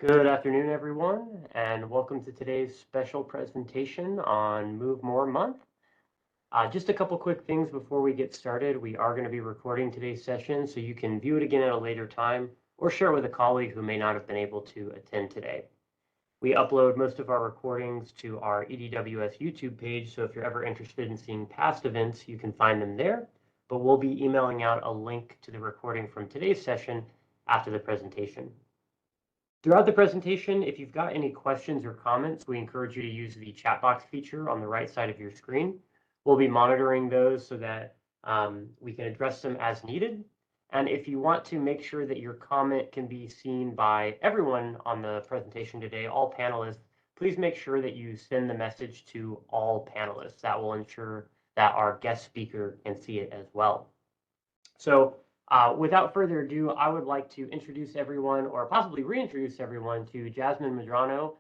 Good afternoon, everyone, and welcome to today's special presentation on Move More Month. Just a couple quick things before we get started. We are going to be recording today's session, so you can view it again at a later time or share with a colleague who may not have been able to attend today. We upload most of our recordings to our EDWS YouTube page, so if you're ever interested in seeing past events, you can find them there, but we'll be emailing out a link to the recording from today's session after the presentation. Throughout the presentation, if you've got any questions or comments, we encourage you to use the chat box feature on the right side of your screen. We'll be monitoring those so that we can address them as needed. And if you want to make sure that your comment can be seen by everyone on the presentation today, all panelists, please make sure that you send the message to all panelists. That will ensure that our guest speaker can see it as well. So without further ado, I would like to introduce everyone, or possibly reintroduce everyone, to Jasmine Medrano.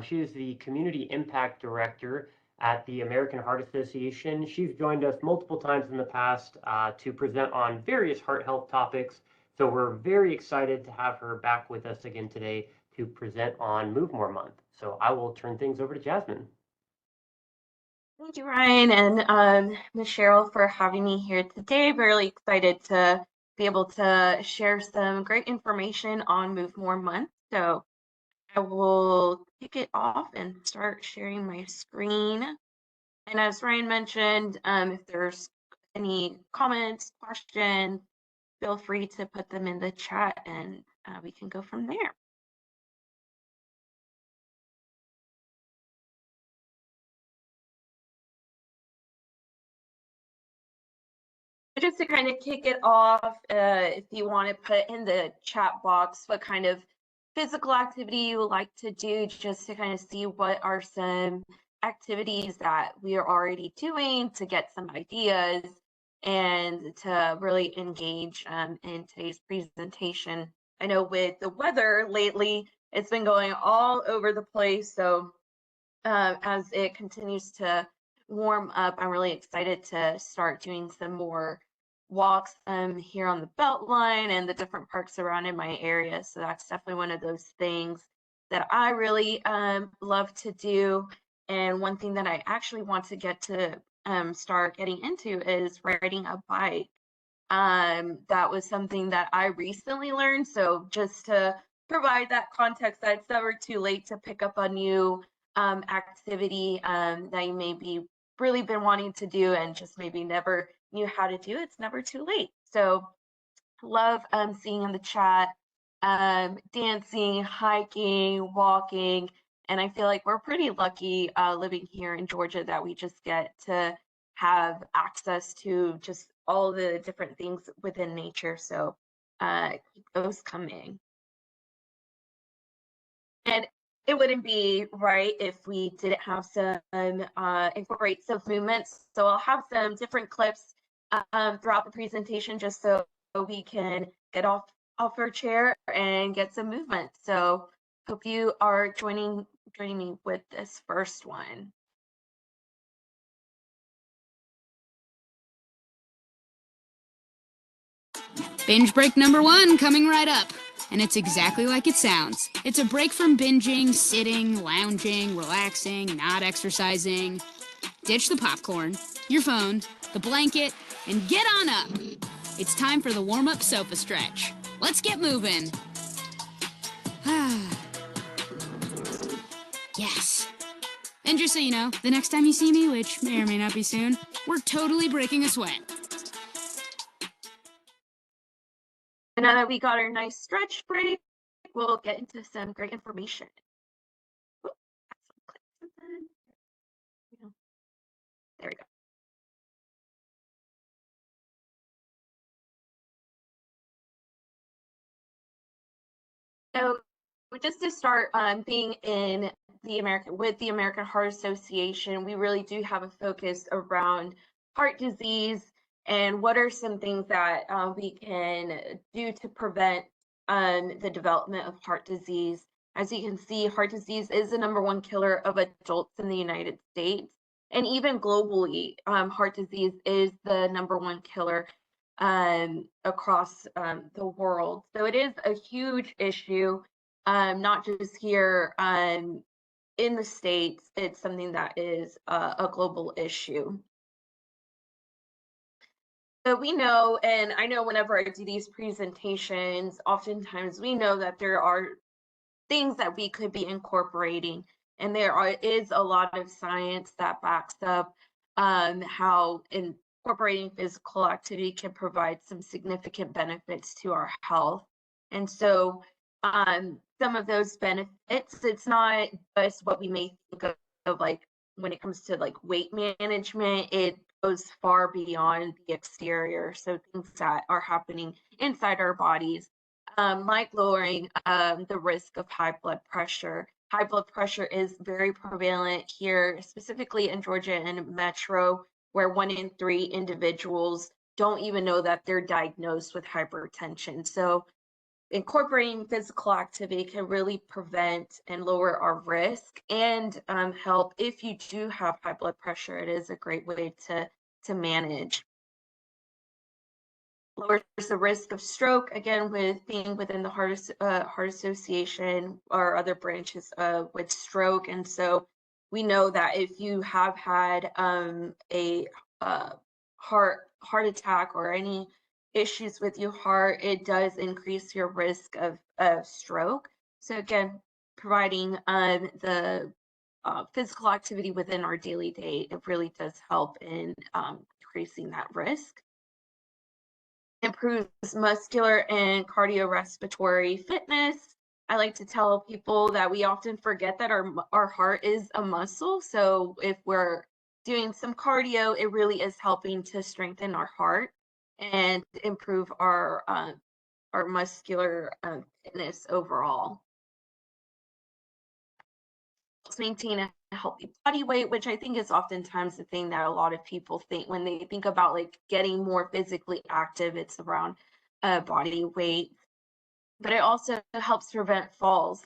She is the Community Impact Director at the American Heart Association. She's joined us multiple times in the past to present on various heart health topics. So we're very excited to have her back with us again today to present on Move More Month. So I will turn things over to Jasmine. Thank you, Ryan, and Ms. Cheryl for having me here today. Really excited to be able to share some great information on Move More Month. So I will kick it off and start sharing my screen. And as Ryan mentioned, if there's any comments, questions, feel free to put them in the chat and we can go from there. Just to kind of kick it off, if you want to put in the chat box what kind of physical activity you would like to do, just to kind of see what are some activities that we are already doing to get some ideas and to really engage in today's presentation. I know with the weather lately, it's been going all over the place. So as it continues to warm up, I'm really excited to start doing some more walks here on the Beltline and the different parks around in my area. So that's definitely one of those things that I really love to do. And one thing that I actually want to get to start getting into is riding a bike. That was something that I recently learned. So just to provide that context, that it's never too late to pick up a new activity that you maybe really been wanting to do and just maybe never knew how to do. It's never too late. So love seeing in the chat dancing, hiking, walking, and I feel like we're pretty lucky living here in Georgia that we just get to have access to just all the different things within nature. So keep those coming. And it wouldn't be right if we didn't have some incorporate some movements. So I'll have some different clips throughout the presentation just so we can get off our chair and get some movement. So hope you are joining me with this first one. Binge break number 1 coming right up. And it's exactly like it sounds. It's a break from binging, sitting, lounging, relaxing, not exercising. Ditch the popcorn, your phone, the blanket, and get on up. It's time for the warm-up sofa stretch. Let's get moving. Yes. And just so you know, the next time you see me, which may or may not be soon, we're totally breaking a sweat. And now that we got our nice stretch break, we'll get into some great information. There we go. So just to start, being in the American Heart Association, we really do have a focus around heart disease and what are some things that we can do to prevent the development of heart disease. As you can see, heart disease is the #1 killer of adults in the United States. And even globally, heart disease is the #1 killer across the world. So it is a huge issue. not just here in the States. It's something that is a global issue. But we know, and I know whenever I do these presentations, oftentimes we know that there are things that we could be incorporating, and is a lot of science that backs up how incorporating physical activity can provide some significant benefits to our health. And so some of those benefits, it's not just what we may think of like when it comes to like weight management. It goes far beyond the exterior, so things that are happening inside our bodies, like lowering the risk of high blood pressure. High blood pressure is very prevalent here, specifically in Georgia and Metro, where 1 in 3 individuals don't even know that they're diagnosed with hypertension. So incorporating physical activity can really prevent and lower our risk and help if you do have high blood pressure. It is a great way to manage. Lowers the risk of stroke, again, with being within the Heart Association or other branches with stroke. And so we know that if you have had a heart attack or any issues with your heart, it does increase your risk of stroke. So again, providing the physical activity within our daily day, it really does help in decreasing that risk. Improves muscular and cardiorespiratory fitness. I like to tell people that we often forget that our heart is a muscle. So if we're doing some cardio, it really is helping to strengthen our heart and improve our muscular fitness overall. Maintain a healthy body weight, which I think is oftentimes the thing that a lot of people think when they think about like getting more physically active. It's around body weight, but it also helps prevent falls,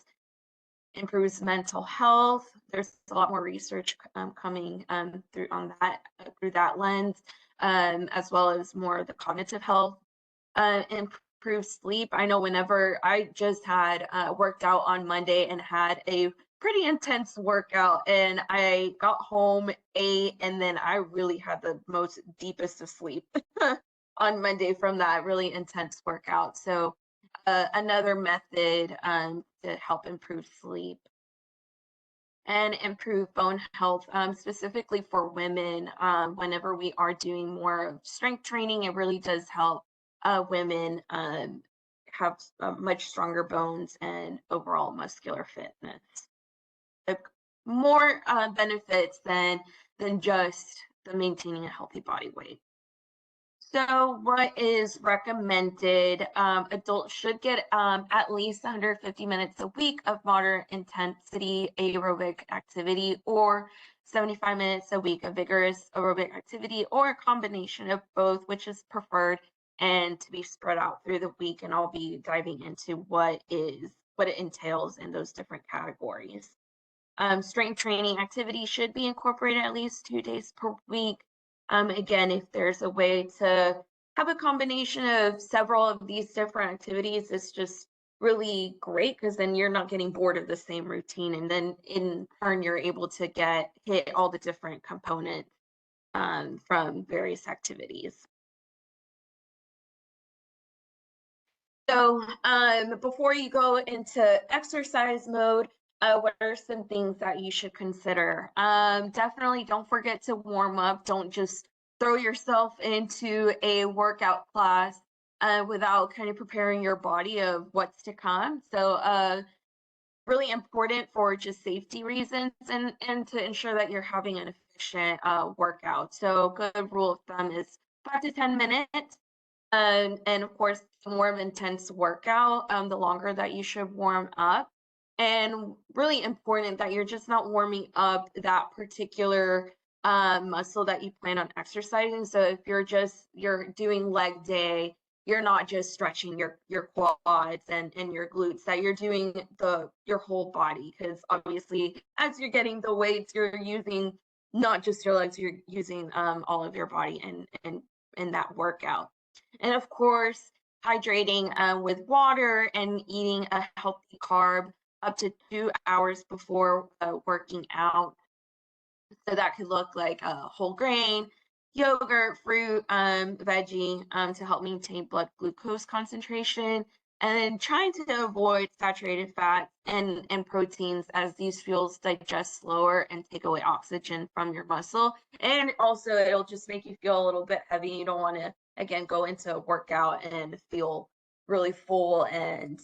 improves mental health. There's a lot more research coming through that lens, as well as more of the cognitive health. Improves sleep. I know whenever I just had worked out on Monday and had a pretty intense workout, and I got home, ate, and then I really had the most deepest of sleep on Monday from that really intense workout. So another method to help improve sleep and improve bone health, specifically for women. Whenever we are doing more strength training, it really does help women have much stronger bones and overall muscular fitness. More benefits than just the maintaining a healthy body weight. So what is recommended? Adults should get at least 150 minutes a week of moderate intensity aerobic activity, or 75 minutes a week of vigorous aerobic activity, or a combination of both, which is preferred, and to be spread out through the week. And I'll be diving into what it entails in those different categories. Strength training activity should be incorporated at least 2 days per week. Again, if there's a way to have a combination of several of these different activities, it's just really great, because then you're not getting bored of the same routine, and then in turn you're able to hit all the different components from various activities. So before you go into exercise mode, what are some things that you should consider? Definitely don't forget to warm up. Don't just throw yourself into a workout class without kind of preparing your body of what's to come. So really important for just safety reasons, and to ensure that you're having an efficient workout. So good rule of thumb is 5 to 10 minutes. And of course, the more of an intense workout, the longer that you should warm up. And really important that you're just not warming up that particular muscle that you plan on exercising. So if you're doing leg day, you're not just stretching your quads and your glutes, that you're doing your whole body, because obviously as you're getting the weights, you're using not just your legs, you're using all of your body in that workout. And of course, hydrating with water and eating a healthy carb up to 2 hours before working out. So that could look like a whole grain, yogurt, fruit, veggie to help maintain blood glucose concentration. And then trying to avoid saturated fats and proteins, as these fuels digest slower and take away oxygen from your muscle. And also it'll just make you feel a little bit heavy. You don't want to, again, go into a workout and feel really full and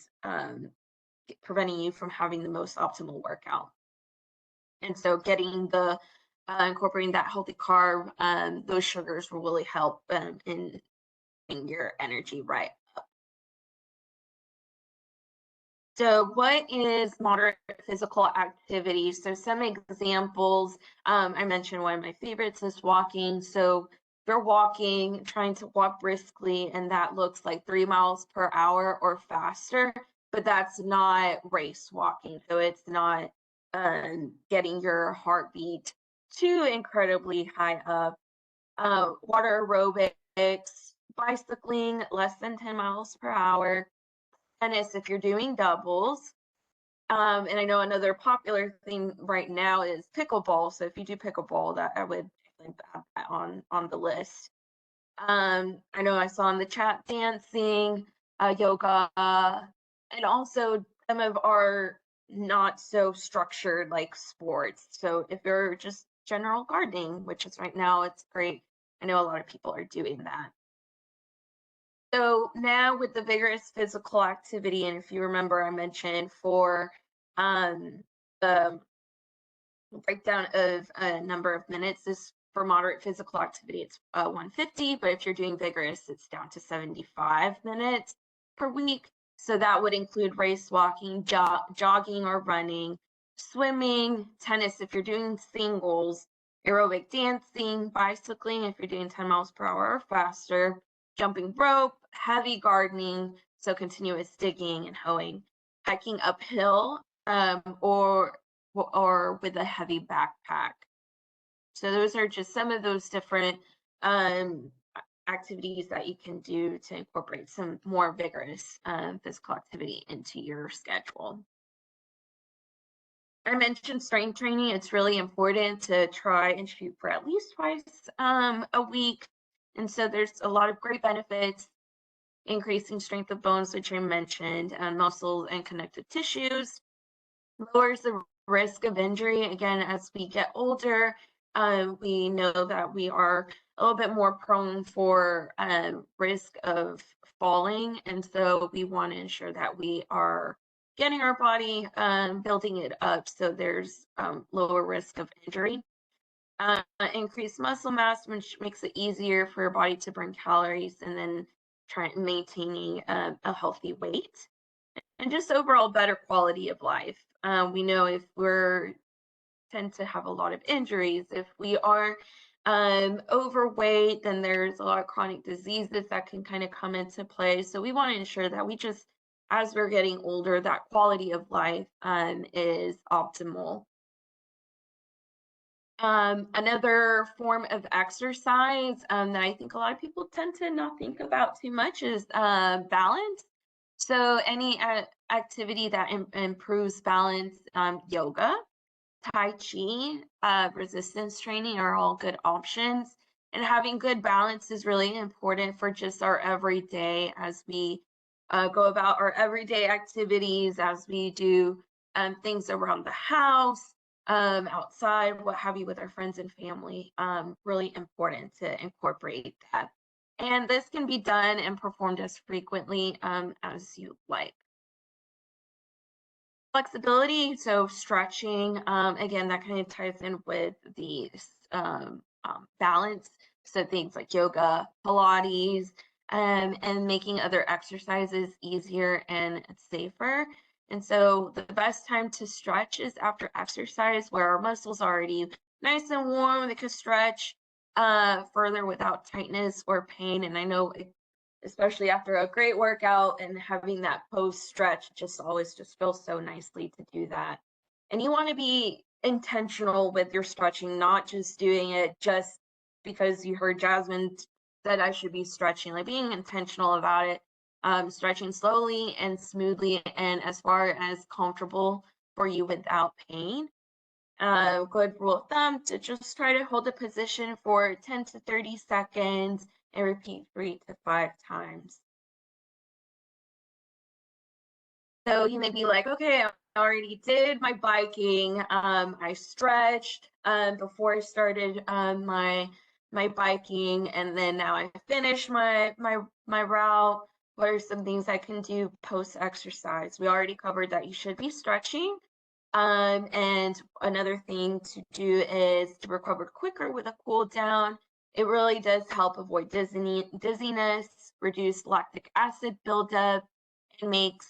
preventing you from having the most optimal workout. And so getting the incorporating that healthy carb, those sugars will really help in your energy right up. So what is moderate physical activity? So some examples, I mentioned one of my favorites is walking. So if you're walking, trying to walk briskly, and that looks like 3 miles per hour or faster, but that's not race walking. So it's not getting your heartbeat too incredibly high up. Water aerobics, bicycling less than 10 miles per hour. Tennis if you're doing doubles. And I know another popular thing right now is pickleball. So if you do pickleball, that I would definitely add that on the list. I know I saw in the chat dancing, yoga, and also some of our not so structured like sports. So if you're just general gardening, which is right now, it's great. I know a lot of people are doing that. So now with the vigorous physical activity, and if you remember, I mentioned for the breakdown of a number of minutes is for moderate physical activity, it's 150, but if you're doing vigorous, it's down to 75 minutes per week. So that would include race walking, jogging or running, swimming, tennis if you're doing singles, aerobic dancing, bicycling if you're doing 10 miles per hour or faster, jumping rope, heavy gardening, so continuous digging and hoeing, hiking uphill, or with a heavy backpack. So those are just some of those different activities that you can do to incorporate some more vigorous physical activity into your schedule. I mentioned strength training. It's really important to try and shoot for at least twice a week. And so there's a lot of great benefits, increasing strength of bones, which I mentioned, and muscles and connective tissues, lowers the risk of injury. Again, as we get older, we know that we are a little bit more prone for risk of falling. And so we want to ensure that we are getting our body, building it up so there's lower risk of injury. Increase muscle mass, which makes it easier for your body to burn calories, and then maintaining a healthy weight. And just overall better quality of life. We know if we're tend to have a lot of injuries, if we are overweight, then there's a lot of chronic diseases that can kind of come into play. So we want to ensure that we just, as we're getting older, that quality of life is optimal. Another form of exercise that I think a lot of people tend to not think about too much is balance. So any activity that improves balance, yoga, Tai Chi, resistance training are all good options. And having good balance is really important for just our everyday as we go about our everyday activities, as we do things around the house, outside, what have you, with our friends and family. Really important to incorporate that. And this can be done and performed as frequently as you like. Flexibility, so stretching, again, that kind of ties in with the balance. So things like yoga, Pilates, and making other exercises easier and safer. And so the best time to stretch is after exercise, where our muscles are already nice and warm. They can stretch further without tightness or pain. And I know especially after a great workout and having that post stretch, just always just feels so nicely to do that. And you want to be intentional with your stretching, not just doing it just because you heard Jasmine said I should be stretching, like being intentional about it. stretching slowly and smoothly and as far as comfortable for you without pain. Good rule of thumb to just try to hold a position for 10 to 30 seconds and repeat 3 to 5 times. So you may be like, okay, I already did my biking. I stretched before I started my biking, and then now I finished my route. What are some things I can do post exercise? We already covered that you should be stretching. And another thing to do is to recover quicker with a cool down. It really does help avoid dizziness, reduce lactic acid buildup, and makes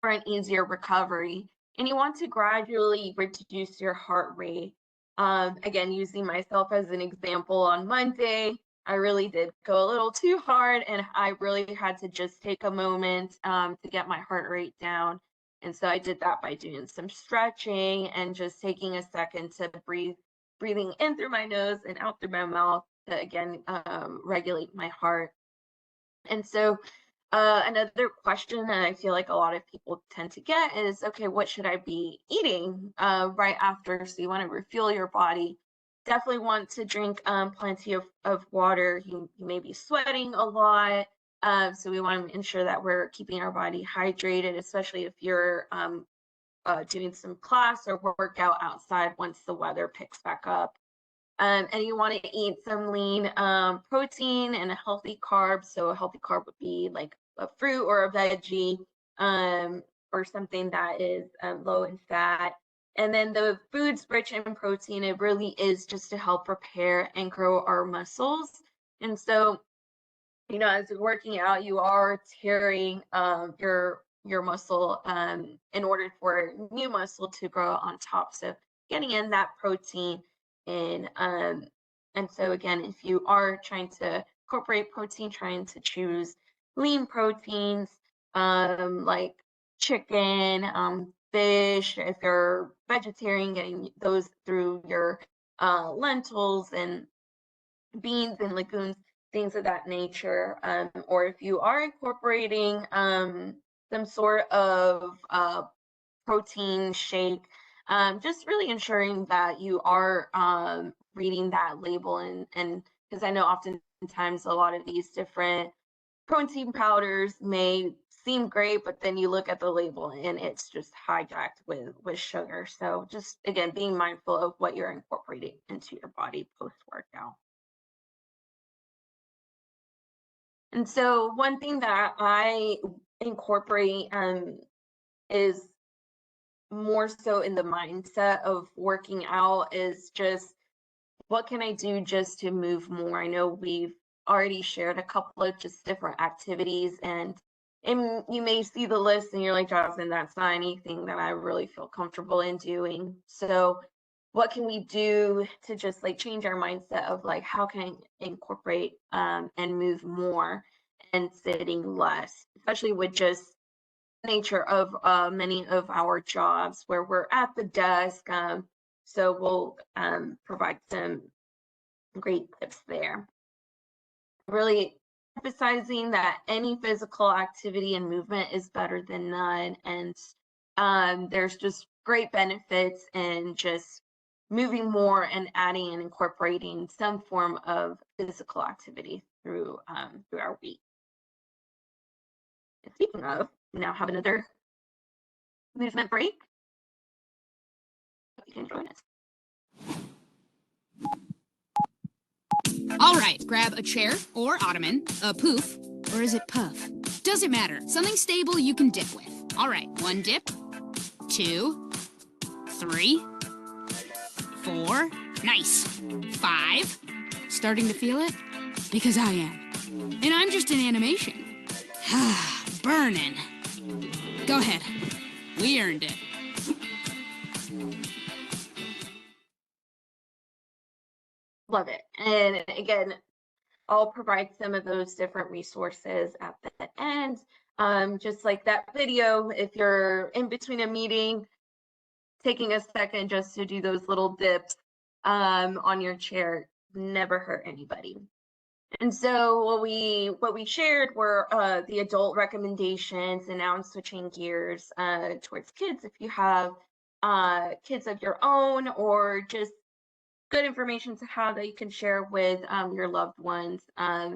for an easier recovery. And you want to gradually reduce your heart rate. Again, using myself as an example, on Monday, I really did go a little too hard, and I really had to just take a moment to get my heart rate down. And so I did that by doing some stretching and just taking a second to breathing in through my nose and out through my mouth to, again, regulate my heart. And so another question that I feel like a lot of people tend to get is, okay, what should I be eating right after? So you want to refuel your body. Definitely want to drink plenty of water. You may be sweating a lot. So we want to ensure that we're keeping our body hydrated, especially if you're doing some class or workout outside once the weather picks back up. And you want to eat some lean protein and a healthy carb. So a healthy carb would be like a fruit or a veggie, or something that is low in fat. And then the foods rich in protein, it really is just to help repair and grow our muscles. And so, as you're working out, you are tearing your muscle in order for new muscle to grow on top. So getting in that protein and so again, if you are trying to incorporate protein, trying to choose lean proteins like chicken, fish. If you're vegetarian, getting those through your lentils and beans and legumes, things of that nature. Or if you are incorporating some sort of protein shake, just really ensuring that you are reading that label and because I know oftentimes a lot of these different protein powders may seem great, but then you look at the label and it's just hijacked with sugar. So just again, being mindful of what you're incorporating into your body post-workout. And so one thing that I incorporate is more so in the mindset of working out is just what can I do just to move more? I know we've already shared a couple of just different activities and you may see the list and you're like, Jocelyn, that's not anything that I really feel comfortable in doing. So what can we do to just like change our mindset of like, how can I incorporate and move more and sitting less, especially with just nature of many of our jobs where we're at the desk. So we'll provide some great tips there. Really emphasizing that any physical activity and movement is better than none. And there's just great benefits in just moving more and adding and incorporating some form of physical activity through our week. And speaking of, we now have another movement break. Hope you can join us. All right, grab a chair or ottoman, a poof, or is it puff? Doesn't matter. Something stable you can dip with. All right, 1 dip, 2, 3, 4, nice. 5, starting to feel it? Because I am. And I'm just an animation. Burning. Go ahead. We earned it. Love it. And again, I'll provide some of those different resources at the end. Just like that video, if you're in between a meeting, taking a second just to do those little dips on your chair never hurt anybody. And so what we shared were the adult recommendations, and now I'm switching gears towards kids. If you have kids of your own, or just good information to have that you can share with your loved ones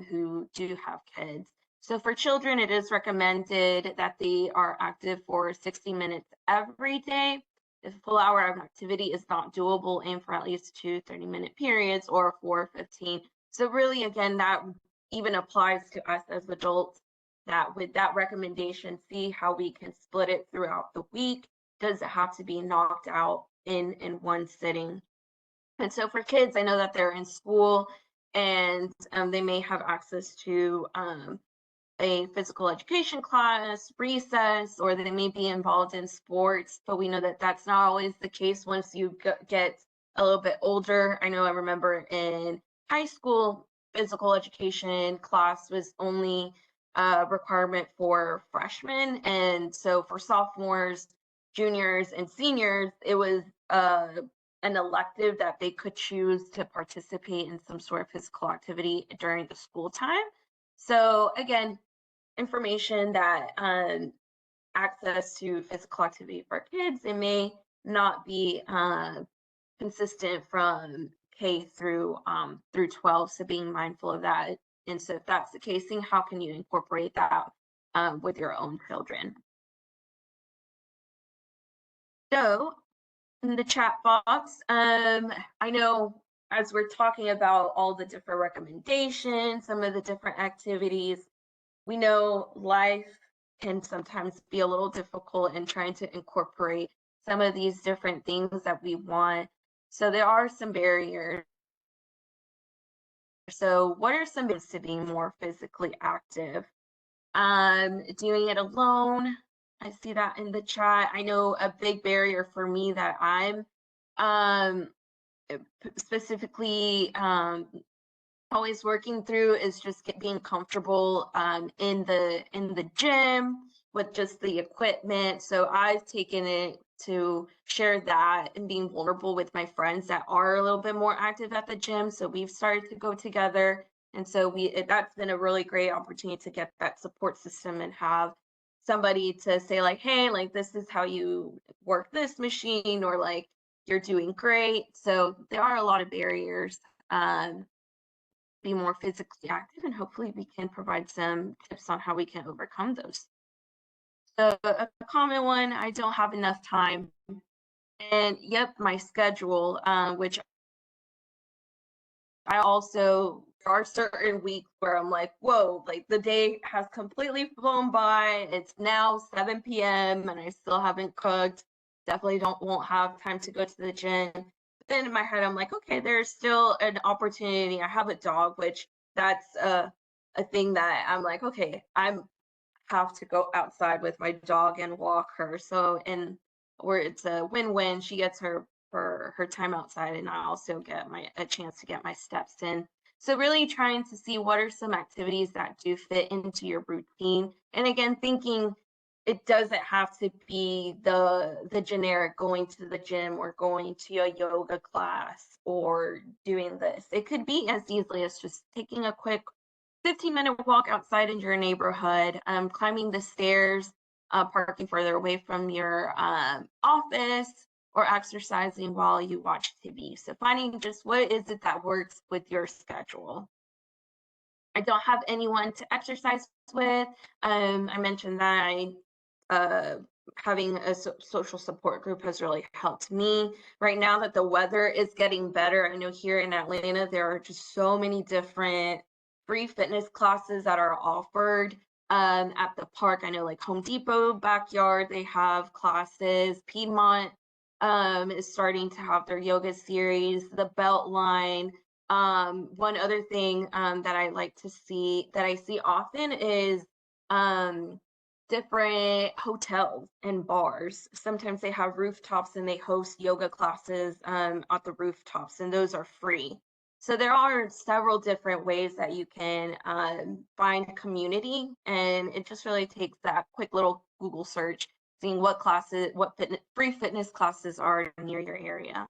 who do have kids. So for children, it is recommended that they are active for 60 minutes every day. If a full hour of activity is not doable, aim for at least 2 30-minute periods or 4 15. So really, again, that even applies to us as adults, that with that recommendation, see how we can split it throughout the week. Does it have to be knocked out in one sitting? And so for kids, I know that they're in school, and they may have access to a physical education class, recess, or they may be involved in sports, but we know that that's not always the case once you get a little bit older. I know I remember in high school, physical education class was only a requirement for freshmen. And so for sophomores, juniors, and seniors, it was an elective that they could choose to participate in some sort of physical activity during the school time. So again, information that access to physical activity for kids, it may not be consistent from K through 12. So being mindful of that. And so if that's the case, seeing how can you incorporate that with your own children. So in the chat box, I know as we're talking about all the different recommendations, some of the different activities, we know life can sometimes be a little difficult in trying to incorporate some of these different things that we want. So there are some barriers. So what are some ways to be more physically active? Doing it alone. I see that in the chat. I know a big barrier for me that I'm specifically always working through is just being comfortable in the gym with just the equipment. So I've taken it to share that and being vulnerable with my friends that are a little bit more active at the gym. So we've started to go together, and so that's been a really great opportunity to get that support system and have somebody to say like, hey, like this is how you work this machine, or like you're doing great. So there are a lot of barriers. Be more physically active, and hopefully we can provide some tips on how we can overcome those. So a common one, I don't have enough time. And yep, my schedule, which I also, there are certain weeks where I'm like, whoa, like the day has completely flown by. It's now 7 p.m. and I still haven't cooked. Definitely won't have time to go to the gym. But then in my head, I'm like, okay, there's still an opportunity. I have a dog, which that's a thing that I'm like, okay, I'm have to go outside with my dog and walk her. So, and where it's a win-win, she gets her for her time outside, and I also get a chance to get my steps in. So really trying to see what are some activities that do fit into your routine. And again, thinking it doesn't have to be the generic going to the gym or going to a yoga class or doing this. It could be as easily as just taking a quick 15-minute walk outside in your neighborhood, climbing the stairs, parking further away from your office, or exercising while you watch TV. So finding just what is it that works with your schedule. I don't have anyone to exercise with. I mentioned that having a social support group has really helped me. Right now that the weather is getting better, I know here in Atlanta, there are just so many different free fitness classes that are offered at the park. I know like Home Depot backyard, they have classes. Piedmont is starting to have their yoga series, the Beltline. One other thing that I like to see, that I see often, is different hotels and bars. Sometimes they have rooftops and they host yoga classes at the rooftops, and those are free. So there are several different ways that you can find community, and it just really takes that quick little Google search, seeing what classes, what free fitness classes are near your area.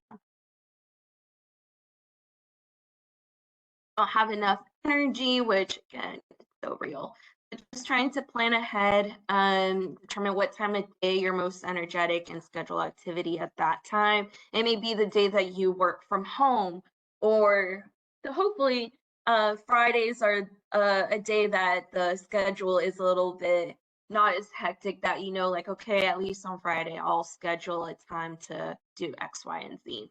Don't have enough energy, which again, is so real. But just trying to plan ahead, determine what time of day you're most energetic and schedule activity at that time. It may be the day that you work from home, or hopefully Fridays are a day that the schedule is a little bit not as hectic, that you know, like, okay, at least on Friday I'll schedule a time to do X, Y, and Z.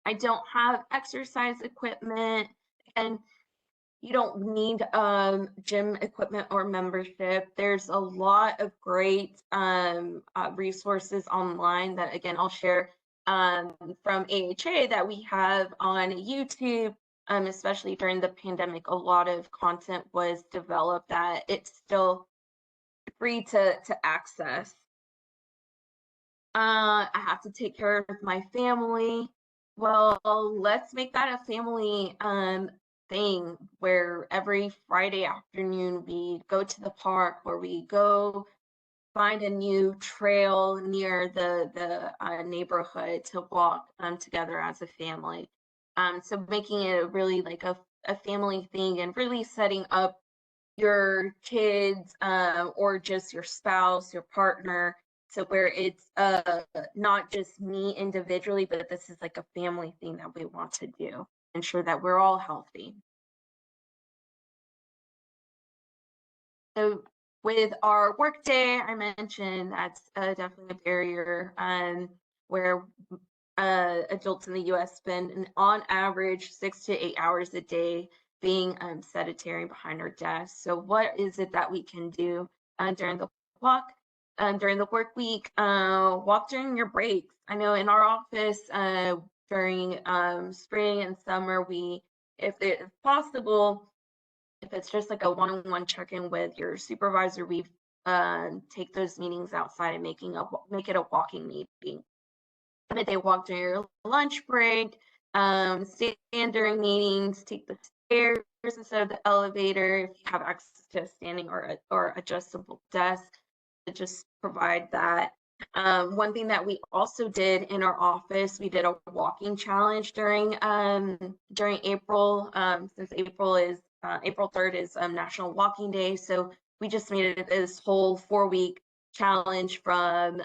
I don't have exercise equipment, and you don't need gym equipment or membership. There's a lot of great resources online that, again, I'll share from AHA that we have on YouTube. Especially during the pandemic, a lot of content was developed that it's still free to access. I have to take care of my family. Well, let's make that a family thing where every Friday afternoon we go to the park, or we go find a new trail near the neighborhood to walk together as a family. So making it really like a family thing, and really setting up your kids or just your spouse, your partner, so where it's not just me individually, but this is like a family thing that we want to do, ensure that we're all healthy. So with our workday, I mentioned that's definitely a barrier where adults in the US spend on average 6 to 8 hours a day being sedentary behind our desks. So what is it that we can do during the walk, during the work week? Walk during your breaks. I know in our office during spring and summer, if possible, if it's just like a one-on-one check-in with your supervisor, we take those meetings outside and make it a walking meeting. They walk during your lunch break, stand during meetings, take the stairs instead of the elevator if you have access to a standing or adjustable desk, to just provide that. One thing that we also did in our office, we did a walking challenge during April, since April 3rd is National Walking Day. So we just made it this whole 4-week challenge from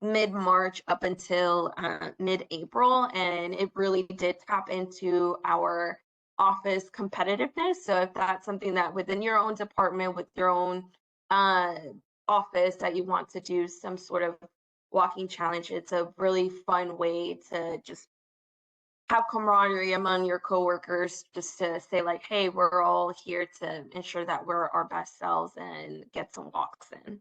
mid-March up until mid-April, and it really did tap into our office competitiveness. So if that's something that within your own department, with your own office, that you want to do some sort of walking challenge, it's a really fun way to just have camaraderie among your coworkers, just to say like, hey, we're all here to ensure that we're our best selves and get some walks in.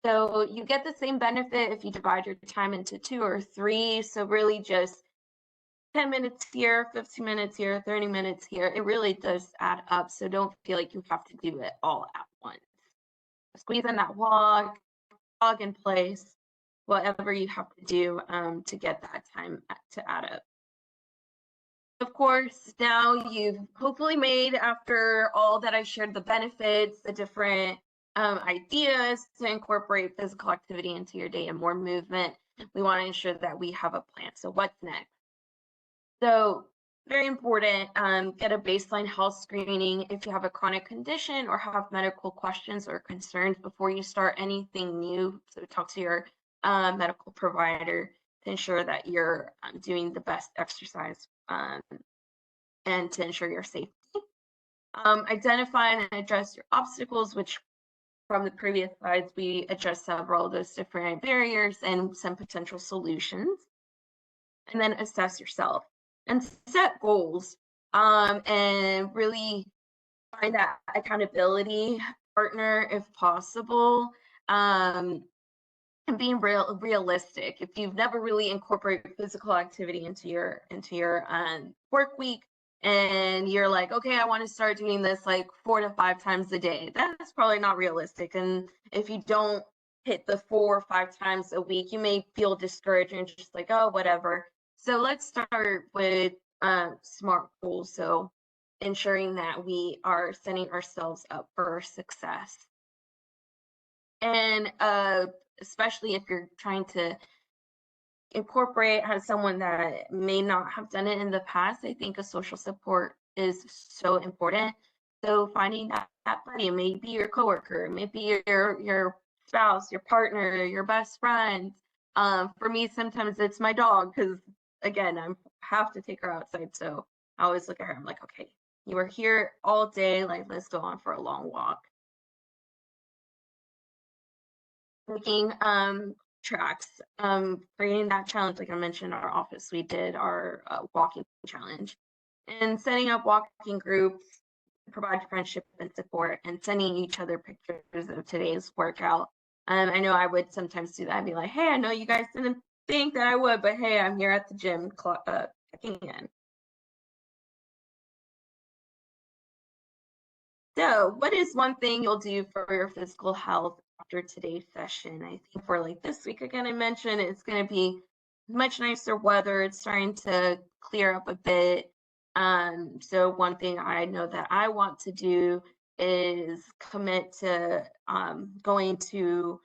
So you get the same benefit if you divide your time into 2 or 3. So really just 10 minutes here, 15 minutes here, 30 minutes here. It really does add up. So don't feel like you have to do it all at once. Squeeze in that walk, jog in place, whatever you have to do to get that time to add up. Of course, now you've hopefully made, after all that I shared, the benefits, the different ideas to incorporate physical activity into your day and more movement. We want to ensure that we have a plan. So what's next? So very important, get a baseline health screening if you have a chronic condition or have medical questions or concerns before you start anything new. So talk to your medical provider to ensure that you're doing the best exercise and to ensure your safety. Identify and address your obstacles, which from the previous slides, we addressed several of those different barriers and some potential solutions. And then assess yourself and set goals, and really find that accountability partner if possible, and being realistic. If you've never really incorporated physical activity into your work week, and you're like, okay, I want to start doing this like 4 to 5 times a day, that's probably not realistic. And if you don't hit the 4 or 5 times a week, you may feel discouraged and just like, oh, whatever. So let's start with SMART goals. So ensuring that we are setting ourselves up for success. And especially if you're trying to incorporate as someone that may not have done it in the past, I think a social support is so important. So finding that buddy, maybe your coworker, maybe your spouse, your partner, your best friend. For me, sometimes it's my dog because again, I have to take her outside. So I always look at her. I'm like, okay, you were here all day. Like, let's go on for a long walk. Taking tracks, creating that challenge, like I mentioned, in our office, we did our walking challenge, and setting up walking groups, provide friendship and support, and sending each other pictures of today's workout. I know I would sometimes do that. I'd be like, hey, I know you guys didn't think that I would, but hey, I'm here at the gym checking in. So, what is one thing you'll do for your physical health after today's session? I think for like this week, again, I mentioned it's going to be much nicer weather. It's starting to clear up a bit. So one thing I know that I want to do is commit to going to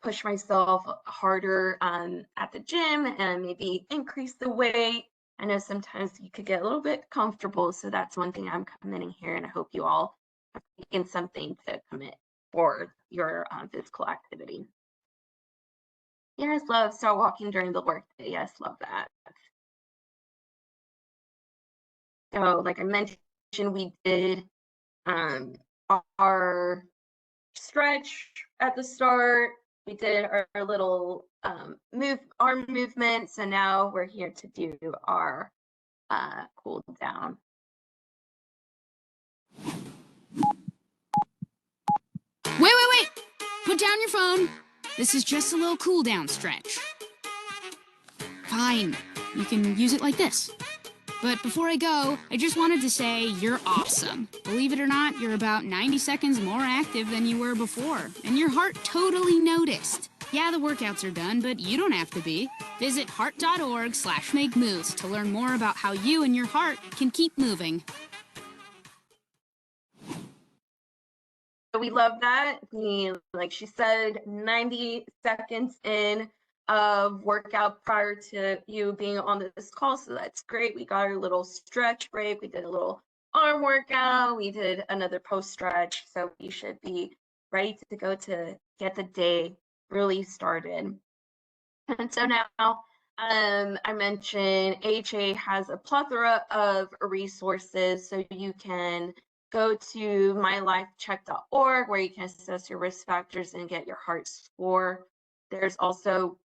push myself harder at the gym and maybe increase the weight. I know sometimes you could get a little bit comfortable, so that's one thing I'm committing here, and I hope you all have taken something to commit for your physical activity. Yes, love start walking during the workday. Yes, love that. So, like I mentioned, we did our stretch at the start. We did our little arm movement. So now we're here to do our cool down. Wait. Put down your phone. This is just a little cool down stretch. Fine. You can use it like this. But before I go, I just wanted to say you're awesome. Believe it or not, you're about 90 seconds more active than you were before, and your heart totally noticed. Yeah, the workouts are done, but you don't have to be. Visit heart.org/makemoves to learn more about how you and your heart can keep moving. We love that. We, like she said, 90 seconds in of workout prior to you being on this call. So that's great. We got our little stretch break. We did a little arm workout. We did another post stretch. So we should be ready to go to get the day really started. And so now, I mentioned AHA has a plethora of resources, so you can go to mylifecheck.org where you can assess your risk factors and get your heart score. There's also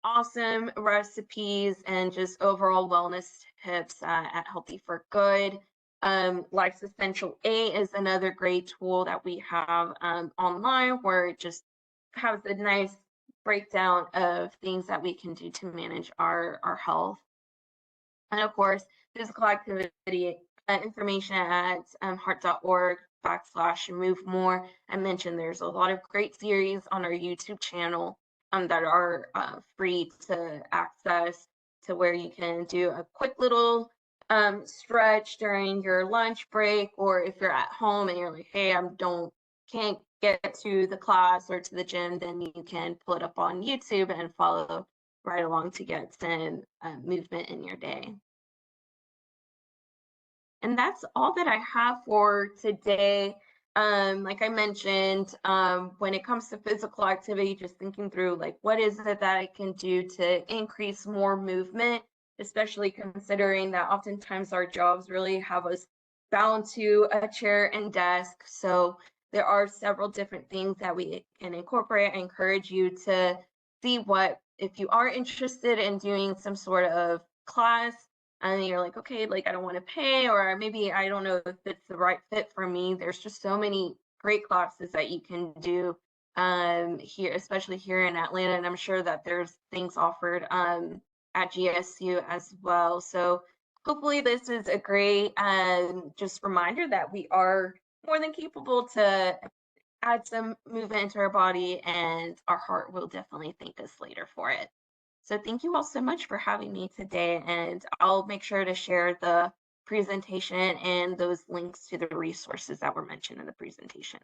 awesome recipes and just overall wellness tips at Healthy for Good. Life's Essential A is another great tool that we have online where it just has a nice breakdown of things that we can do to manage our health. And of course, physical activity information at heart.org/move more. I mentioned there's a lot of great series on our YouTube channel that are free to access, to where you can do a quick little stretch during your lunch break, or if you're at home and you're like, hey, can't get to the class or to the gym, then you can pull it up on YouTube and follow right along to get some movement in your day. And that's all that I have for today. Like I mentioned, when it comes to physical activity, just thinking through like, what is it that I can do to increase more movement, especially considering that oftentimes our jobs really have us bound to a chair and desk. So there are several different things that we can incorporate. I encourage you to see what, if you are interested in doing some sort of class, and you're like, okay, like I don't want to pay, or maybe I don't know if it's the right fit for me. There's just so many great classes that you can do here, especially here in Atlanta, and I'm sure that there's things offered at GSU as well. So hopefully this is a great just reminder that we are more than capable to add some movement into our body, and our heart will definitely thank us later for it. So thank you all so much for having me today, and I'll make sure to share the presentation and those links to the resources that were mentioned in the presentation.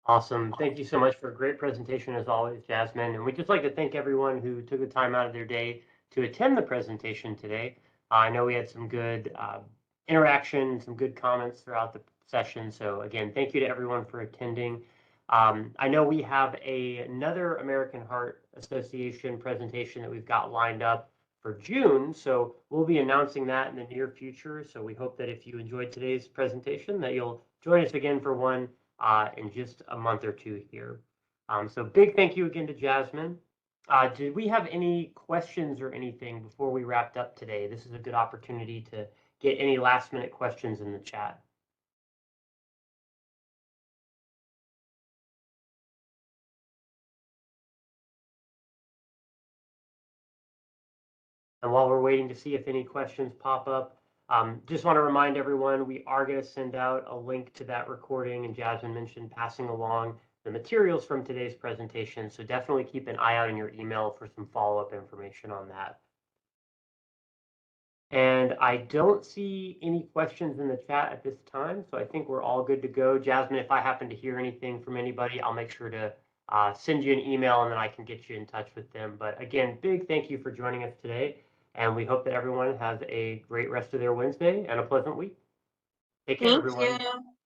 Awesome. Thank you so much for a great presentation as always, Jasmine. And we'd just like to thank everyone who took the time out of their day to attend the presentation today. I know we had some good interaction, some good comments throughout the session. So again, thank you to everyone for attending. I know we have another American Heart Association presentation that we've got lined up for June. So we'll be announcing that in the near future. So we hope that if you enjoyed today's presentation, that you'll join us again for one in just a month or two here. So big thank you again to Jasmine. Did we have any questions or anything before we wrapped up today? This is a good opportunity to get any last minute questions in the chat. And while we're waiting to see if any questions pop up, just want to remind everyone, we are going to send out a link to that recording, and Jasmine mentioned passing along the materials from today's presentation. So definitely keep an eye out in your email for some follow-up information on that. And I don't see any questions in the chat at this time, so I think we're all good to go. Jasmine, if I happen to hear anything from anybody, I'll make sure to send you an email and then I can get you in touch with them. But again, big thank you for joining us today. And we hope that everyone has a great rest of their Wednesday and a pleasant week. Take care, everyone. Thank you.